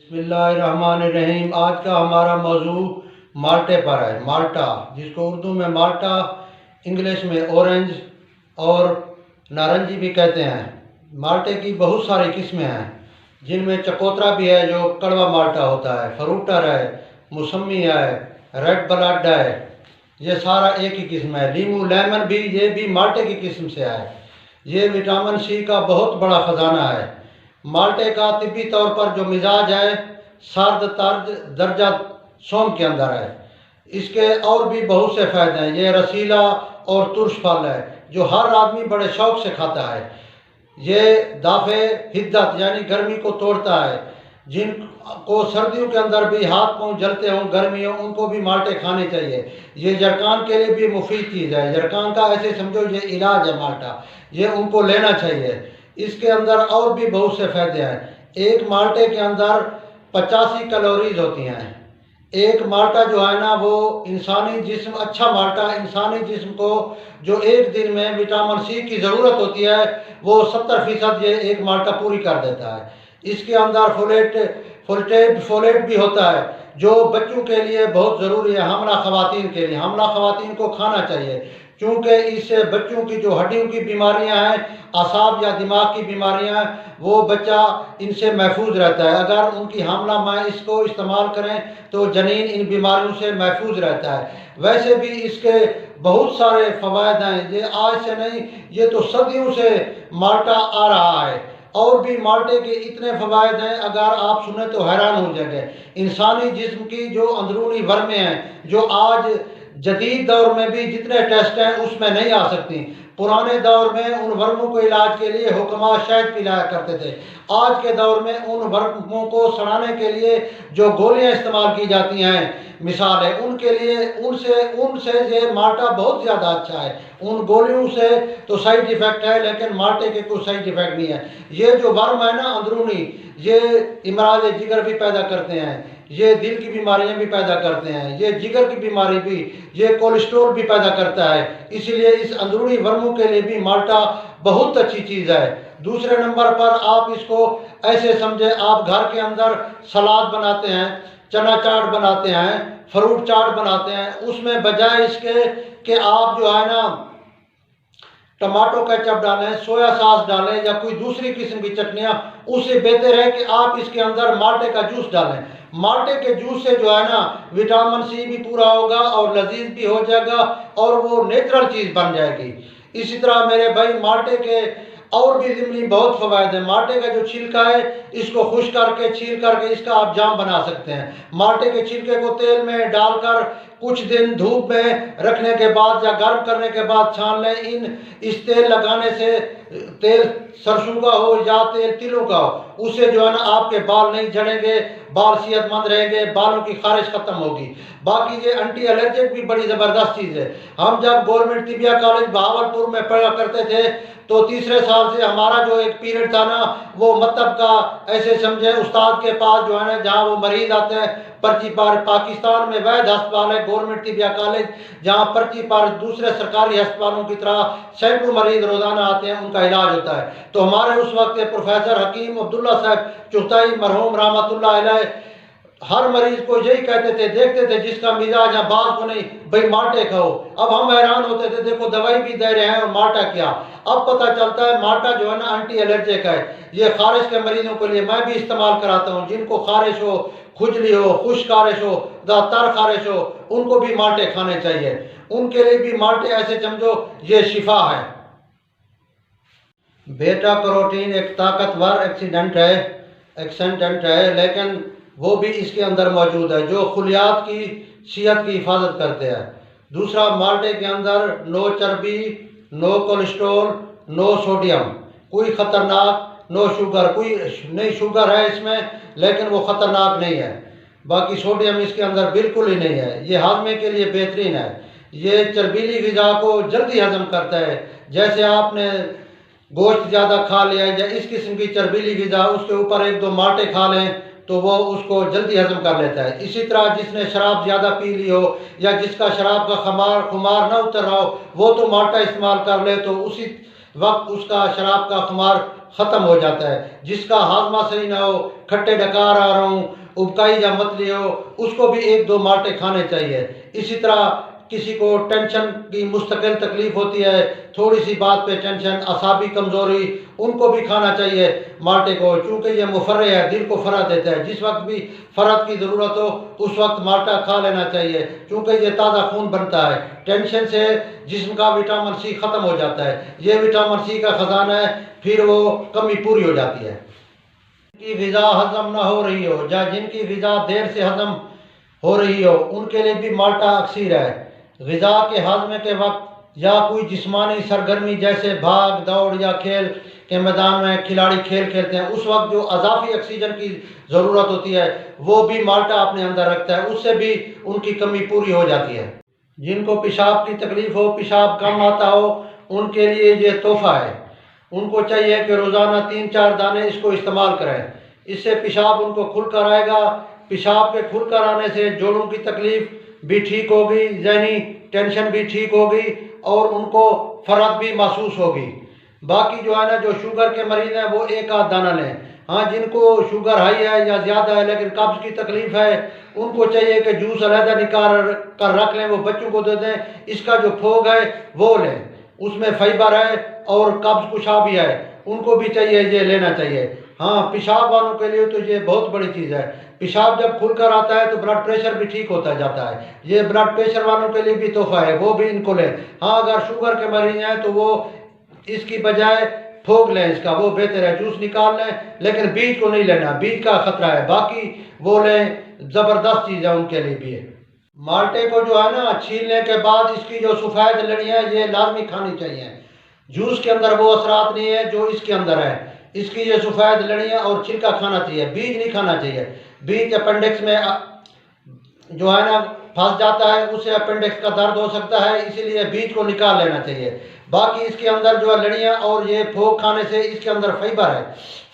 बिस्मिल्लाहिर्रहमानिर्रहीम। आज का हमारा मौजू माल्टे पर है। माल्टा, जिसको उर्दू में माल्टा, इंग्लिश में ऑरेंज और नारंगी भी कहते हैं। माल्टे की बहुत सारी किस्में हैं, जिनमें चकोतरा भी है जो कड़वा माल्टा होता है, फ्रूटर है, मौसमी है, रेड ब्लड है। ये सारा एक ही किस्म है। लीमू लेमन भी, ये भी माल्टे की किस्म से है। ये विटामिन सी का बहुत बड़ा ख़जाना है। माल्टे का तिब्बी तौर पर जो मिजाज है, सर्द तर्ज दर्जा सोम के अंदर है। इसके और भी बहुत से फ़ायदे हैं। ये रसीला और तुर्श फल है जो हर आदमी बड़े शौक से खाता है। ये दाफे हिद्दत यानी गर्मी को तोड़ता है। जिनको सर्दियों के अंदर भी हाथ पांव जलते हों, गर्मी हो, उनको भी माल्टे खाने चाहिए। ये जरकान के लिए भी मुफीद चीज़ है। जरकान का ऐसे समझो ये इलाज है माल्टा, ये उनको लेना चाहिए। इसके अंदर और भी बहुत से फ़ायदे हैं। एक माल्टे के अंदर 85 कैलोरीज होती हैं। एक माल्टा जो है ना, वो इंसानी जिस्म, अच्छा माल्टा इंसानी जिस्म को जो एक दिन में विटामिन सी की ज़रूरत होती है, वो 70% ये एक माल्टा पूरी कर देता है। इसके अंदर फोलेट भी होता है, जो बच्चों के लिए बहुत ज़रूरी है। हमला ख़वातीन के लिए, हमला ख़वातीन को खाना चाहिए, क्योंकि इससे बच्चों की जो हड्डियों की बीमारियां हैं, असाब या दिमाग की बीमारियां हैं, वो बच्चा इनसे महफूज रहता है। अगर उनकी हमला माँ इसको इस्तेमाल करें तो जनीन इन बीमारियों से महफूज रहता है। वैसे भी इसके बहुत सारे फ़वायद हैं। ये आज से नहीं, ये तो सदियों से माल्टा आ रहा है। और भी माल्टे के इतने फ़वायद हैं, अगर आप सुने तो हैरान हो जाएंगे। इंसानी जिस्म की जो अंदरूनी वर्में हैं, जो आज जदीद दौर में भी जितने टेस्ट हैं उसमें नहीं आ सकती। पुराने दौर में उन वर्मों को इलाज के लिए हुक्मा शहद पिलाया करते थे। आज के दौर में उन वर्मों को सड़ाने के लिए जो गोलियां इस्तेमाल की जाती हैं, मिसाल है, उनके लिए उनसे उनसे ये माल्टा बहुत ज़्यादा अच्छा है। उन गोलियों से तो साइड इफ़ेक्ट है, लेकिन माल्टे के कोई साइड इफ़ेक्ट नहीं है। ये जो वर्म है ना अंदरूनी, ये इमराज जिगर भी पैदा करते हैं, ये दिल की बीमारियां भी पैदा करते हैं, ये जिगर की बीमारी भी, ये कोलेस्ट्रॉल भी पैदा करता है। इसलिए इस अंदरूनी वर्मों के लिए भी माल्टा बहुत अच्छी चीज़ है। दूसरे नंबर पर आप इसको ऐसे समझे, आप घर के अंदर सलाद बनाते हैं, चना चाट बनाते हैं, फ्रूट चाट बनाते हैं, उसमें बजाय इसके कि आप जो है ना टमाटो केचप डालें, सोया सॉस डालें या कोई दूसरी किस्म की चटनियाँ, उससे बेहतर है कि आप इसके अंदर माल्टे का जूस डालें। माल्टे के जूस से जो है ना विटामिन सी भी पूरा होगा और लजीज भी हो जाएगा और वो नेचुरल चीज़ बन जाएगी। इसी तरह मेरे भाई माल्टे के और भी ज़िमनी बहुत फ़वायद हैं। माल्टे का जो छिलका है, इसको खुश करके छील करके इसका आप जाम बना सकते हैं। माल्टे के छिलके को तेल में डालकर कुछ दिन धूप में रखने के बाद या गर्म करने के बाद छान लें। इस तेल लगाने से, तेल सरसों का हो या तेल तिलों का हो, उससे जो है ना आपके बाल नहीं झड़ेंगे, बाल सेहतमंद रहेंगे, बालों की खारिश खत्म होगी। बाकी ये एंटी एलर्जिक भी बड़ी ज़बरदस्त चीज़ है। हम जब गवर्नमेंट तिबिया कॉलेज बहावलपुर में पढ़ा करते थे, तो तीसरे साल से हमारा जो एक पीरियड था ना, वो मतलब का ऐसे समझे उस्ताद के पास जो है ना, जहाँ वो मरीज आते हैं पर्ची पर, पाकिस्तान में वैध अस्पताल है गवर्नमेंट तिबिया कॉलेज, जहाँ पर्ची पर दूसरे सरकारी अस्पतालों की तरह सैकड़ों मरीज रोजाना आते हैं, उनका इलाज होता है। तो हमारे उस वक्त प्रोफेसर हकीम अब्दुल्ला साहब चुगताई मरहूम रहमतुल्लाह अलैह हर मरीज को यही कहते थे, देखते थे जिसका मिजाज है बात को नहीं, भाई माल्टे खाओ। अब हम हैरान होते थे, देखो दवाई भी दे रहे हैं और माल्टा क्या। अब पता चलता है माल्टा जो है ना एंटी एलर्जिक है। ये खारिश के मरीजों के लिए मैं भी इस्तेमाल कराता हूँ। जिनको खारिश हो, खुजली हो, खुश खारिश हो, तर खारिश हो, उनको भी माल्टे खाने चाहिए। उनके लिए भी माल्टे ऐसे समझो ये शिफा है। बेटा कैरोटीन एक ताकतवर एक्सीडेंट है, लेकिन वो भी इसके अंदर मौजूद है, जो खुलियात की सेहत की हिफाजत करते हैं। दूसरा, माल्टे के अंदर नो चर्बी, नो कोलेस्ट्रॉल, नो सोडियम, कोई ख़तरनाक, नो शुगर, कोई नहीं, शुगर है इसमें लेकिन वो ख़तरनाक नहीं है। बाकी सोडियम इसके अंदर बिल्कुल ही नहीं है। ये हाजमे के लिए बेहतरीन है। ये चर्बीली ग़िज़ा को जल्दी हजम करता है। जैसे आपने गोश्त ज़्यादा खा लिया या इस किस्म की चर्बीली ग़िज़ा, उसके ऊपर एक दो माल्टे खा लें तो वो उसको जल्दी हजम कर लेता है। इसी तरह जिसने शराब ज़्यादा पी ली हो या जिसका शराब का खुमार ना उतर रहा हो, वो तो माल्टा इस्तेमाल कर ले तो उसी वक्त उसका शराब का खुमार ख़त्म हो जाता है। जिसका हाजमा सही ना हो, खट्टे डकार आ रहा हूँ, उबकाई या मतली हो, उसको भी 1-2 माल्टे खाने चाहिए। इसी तरह किसी को टेंशन की मुस्तकिल तकलीफ होती है, थोड़ी सी बात पे टेंशन, असाबी कमज़ोरी, उनको भी खाना चाहिए माल्टे को, चूँकि ये मुफर्रे है, दिल को फ़रह देता है। जिस वक्त भी फ़रद की ज़रूरत हो उस वक्त माल्टा खा लेना चाहिए, क्योंकि ये ताज़ा खून बनता है। टेंशन से जिस्म का विटामिन सी ख़त्म हो जाता है, ये विटामिन सी का ख़जाना है, फिर वो कमी पूरी हो जाती है। जिनकी ग़िज़ा हज़म ना हो रही हो या जिनकी ग़िज़ा देर से हज़म हो रही हो, उनके लिए भी माल्टा अक्सीर है। ग़िज़ा के हाजमे के वक्त या कोई जिस्मानी सरगर्मी जैसे भाग दौड़ या खेल के मैदान में खिलाड़ी खेल खेलते हैं, उस वक्त जो अज़ाफ़ी ऑक्सीजन की ज़रूरत होती है वो भी माल्टा अपने अंदर रखता है, उससे भी उनकी कमी पूरी हो जाती है। जिनको पेशाब की तकलीफ़ हो, पेशाब कम आता हो, उनके लिए ये तोहफ़ा है। उनको चाहिए कि रोज़ाना 3-4 दाने इसको इस्तेमाल करें, इससे पेशाब उनको खुलकर आएगा। पेशाब के खुलकर आने से जोड़ों की तकलीफ़ भी ठीक होगी, ज़हनी टेंशन भी ठीक होगी और उनको फ़र्क भी महसूस होगी। बाकी जो है ना, जो शुगर के मरीज़ हैं वो 1-8 दाना लें। हाँ, जिनको शुगर हाई है या ज़्यादा है लेकिन कब्ज़ की तकलीफ़ है, उनको चाहिए कि जूस अलहदा निकाल कर रख लें, वो बच्चों को दे दें। इसका जो फोग है वो लें, उसमें फाइबर है और कब्ज़ कुशा भी है, उनको भी चाहिए ये लेना चाहिए। हाँ, पेशाब वालों के लिए तो ये बहुत बड़ी चीज़ है। पेशाब जब खुलकर आता है तो ब्लड प्रेशर भी ठीक होता जाता है। ये ब्लड प्रेशर वालों के लिए भी तोहफ़ा है, वो भी इनको लें। हाँ, अगर शुगर के मरीज हैं तो वो इसकी बजाय फोग लें, इसका वो बेहतर है। जूस निकाल लें लेकिन बीज को नहीं लेना, बीज का ख़तरा है। बाकी वो लें, ज़बरदस्त चीज़ है उनके लिए भी है। माल्टे को जो है ना, छीलने के बाद इसकी जो सफ़ेद लड़ियाँ ये लाजमी खानी चाहिए। जूस के अंदर वो असरात नहीं है जो इसके अंदर है। इसकी ये सफ़ेद लड़ियाँ और छिलका खाना चाहिए, बीज नहीं खाना चाहिए। बीज अपेंडिक्स में जो है ना फंस जाता है, उससे अपेंडिक्स का दर्द हो सकता है, इसीलिए बीज को निकाल लेना चाहिए। बाकी इसके अंदर जो है लड़ियाँ और ये फोक खाने से इसके अंदर फाइबर है।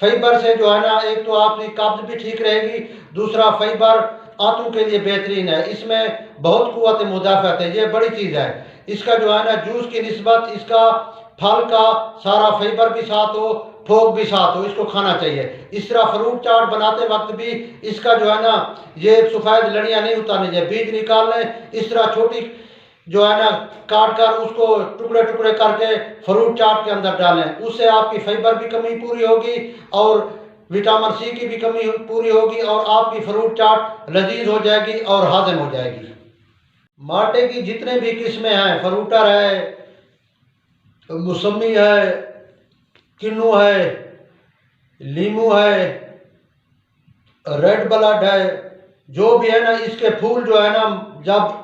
फाइबर से जो है ना, एक तो आपकी कब्ज़ भी ठीक रहेगी, दूसरा फाइबर आंतों के लिए बेहतरीन है। इसमें बहुत कुव्वत मुदाफ़अत है, ये बड़ी चीज़ है। इसका जो है ना, जूस की निस्बत इसका फल का सारा फाइबर भी साथ हो, फोक भी साथ हो, इसको खाना चाहिए। इस तरह फ्रूट चाट बनाते वक्त भी इसका जो है ना, ये सफ़ेद लड़ियाँ नहीं उतारनी चाहिए, बीज निकाल लें। इस तरह छोटी जो है ना काट कर उसको टुकड़े टुकड़े करके फ्रूट चाट के अंदर डालें, उससे आपकी फाइबर भी कमी पूरी होगी और विटामिन सी की भी कमी पूरी होगी और आपकी फ्रूट चाट लजीज हो जाएगी और हाजिम हो जाएगी। माल्टे की जितने भी किस्में हैं, फ्रूटर है, मौसमी है, किन्नू है, लीमू है, रेड ब्लड है, जो भी है ना, इसके फूल जो है ना, जब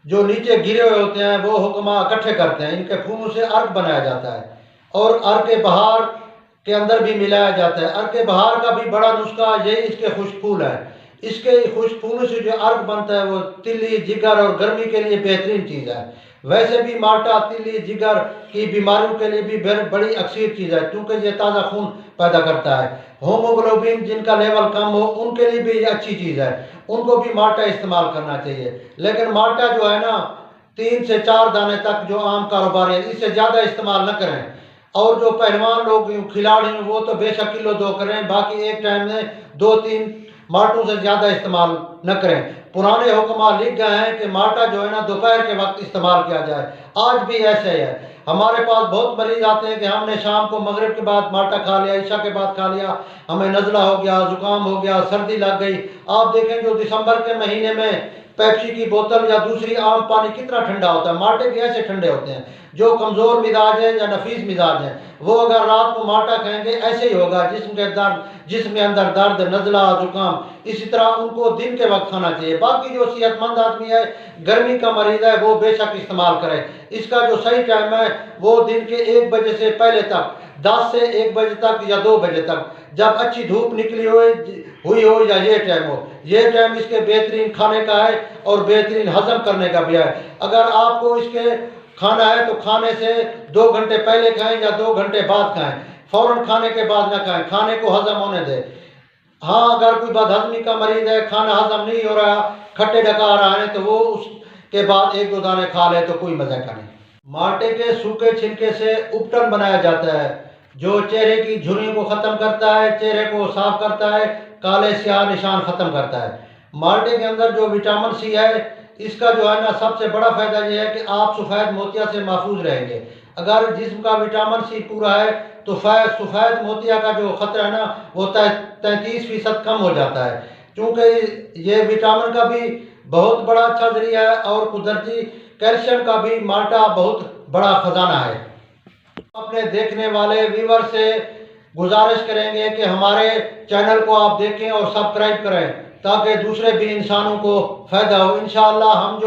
जो नीचे गिरे हुए होते हैं वो हुक्मा इकट्ठे करते हैं, इनके फूलों से अर्क बनाया जाता है और अर्क बहार के अंदर भी मिलाया जाता है। अर्क बहार का भी बड़ा नुस्खा यही इसके खुश्क फूल है। इसके खुश्क फूलों से जो अर्क बनता है वो तिल्ली, जिगर और गर्मी के लिए बेहतरीन चीज़ है। वैसे भी माल्टा तिल्ली, जिगर की बीमारियों के लिए भी बड़ी अक्सीर चीज़ है, क्योंकि ये ताज़ा खून पैदा करता है। होमोग्लोबिन जिनका लेवल कम हो उनके लिए भी ये अच्छी चीज़ है, उनको भी माल्टा इस्तेमाल करना चाहिए। लेकिन माल्टा जो है ना, 3 से 4 दाने तक जो आम कारोबारी है, इससे ज़्यादा इस्तेमाल न करें। और जो पहलवान लोग खिलाड़ी हैं वो तो बेशक किलो 2 करें, बाकी एक टाइम में 2-3 माल्टों से ज़्यादा इस्तेमाल न करें। पुराने हुक्मा लिख गए हैं कि माल्टा जो है ना दोपहर के वक्त इस्तेमाल किया जाए, आज भी ऐसे ही है। हमारे पास बहुत मरीज आते हैं कि हमने शाम को मगरिब के बाद माल्टा खा लिया, ईशा के बाद खा लिया, हमें नज़ला हो गया, ज़ुकाम हो गया, सर्दी लग गई। आप देखें जो दिसंबर के महीने में पेप्सी की बोतल या दूसरी आम पानी कितना ठंडा होता है, माल्टे भी ऐसे ठंडे होते हैं। जो कमज़ोर मिजाज है या नफीस मिजाज है वो अगर रात को माल्टा खाएंगे ऐसे ही होगा, जिस्म के अंदर दर्द, नज़ला, जुकाम। इसी तरह उनको दिन के वक्त खाना चाहिए। बाकी जो सेहतमंद आदमी है, गर्मी का मरीज है, वो बेशक इस्तेमाल करे। इसका जो सही टाइम है वो दिन के 1 बजे से पहले तक, 10 से 1 बजे तक या 2 बजे तक, जब अच्छी धूप निकली हुई हो या ये टाइम हो, ये टाइम इसके बेहतरीन खाने का है और बेहतरीन हजम करने का भी है। अगर आपको इसके खाना है तो खाने से 2 घंटे पहले खाएं या 2 घंटे बाद खाएं, फौरन खाने के बाद ना खाएं, खाने को हजम होने दें। हाँ, अगर कोई बदहजमी का मरीज है, खाना हजम नहीं हो रहा, खट्टे डका रहा है, तो वो उसके बाद 1-2 दाने खा ले तो कोई मजा का नहीं। माल्टे के सूखे छिलके से उपटन बनाया जाता है। जो चेहरे की झुर्रियों को ख़त्म करता है, चेहरे को साफ करता है, काले स्याह निशान ख़त्म करता है। माल्टे के अंदर जो विटामिन सी है, इसका जो है ना सबसे बड़ा फ़ायदा ये है कि आप सफ़ेद मोतिया से महफूज रहेंगे। अगर जिस्म का विटामिन सी पूरा है तो सफ़ेद मोतिया का जो ख़तरा है ना वो 33% कम हो जाता है, क्योंकि ये विटामिन का भी बहुत बड़ा अच्छा ज़रिया है और कुदरती कैल्शियम का भी माल्टा बहुत बड़ा ख़जाना है। अपने देखने वाले व्यूवर से गुजारिश करेंगे कि हमारे चैनल को आप देखें और सब्सक्राइब करें ताकि दूसरे भी इंसानों को फ़ायदा हो। इंशाअल्लाह हम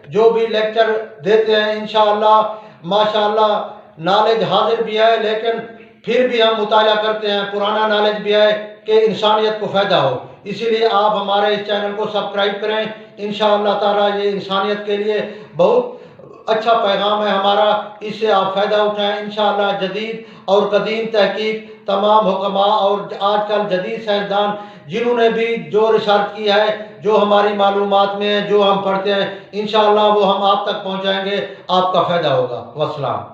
जो भी लेक्चर देते हैं इंशाअल्लाह माशाअल्लाह नॉलेज हाजिर भी है, लेकिन फिर भी हम मुताला करते हैं, पुराना नॉलेज भी है कि इंसानियत को फ़ायदा हो। इसीलिए आप हमारे इस चैनल को सब्सक्राइब करें। इंशाअल्लाह ताला ये इंसानियत के लिए बहुत अच्छा पैगाम है हमारा, इससे आप फ़ायदा उठाएं। इंशाअल्लाह जदीद और कदीम तहकीक तमाम हुक्मा और आजकल जदीद साइंसदान जिन्होंने भी जो रिसर्च किया है, जो हमारी मालूमात में है, जो हम पढ़ते हैं, इंशाअल्लाह वो हम आप तक पहुँचाएँगे, आपका फ़ायदा होगा। वस्सलाम।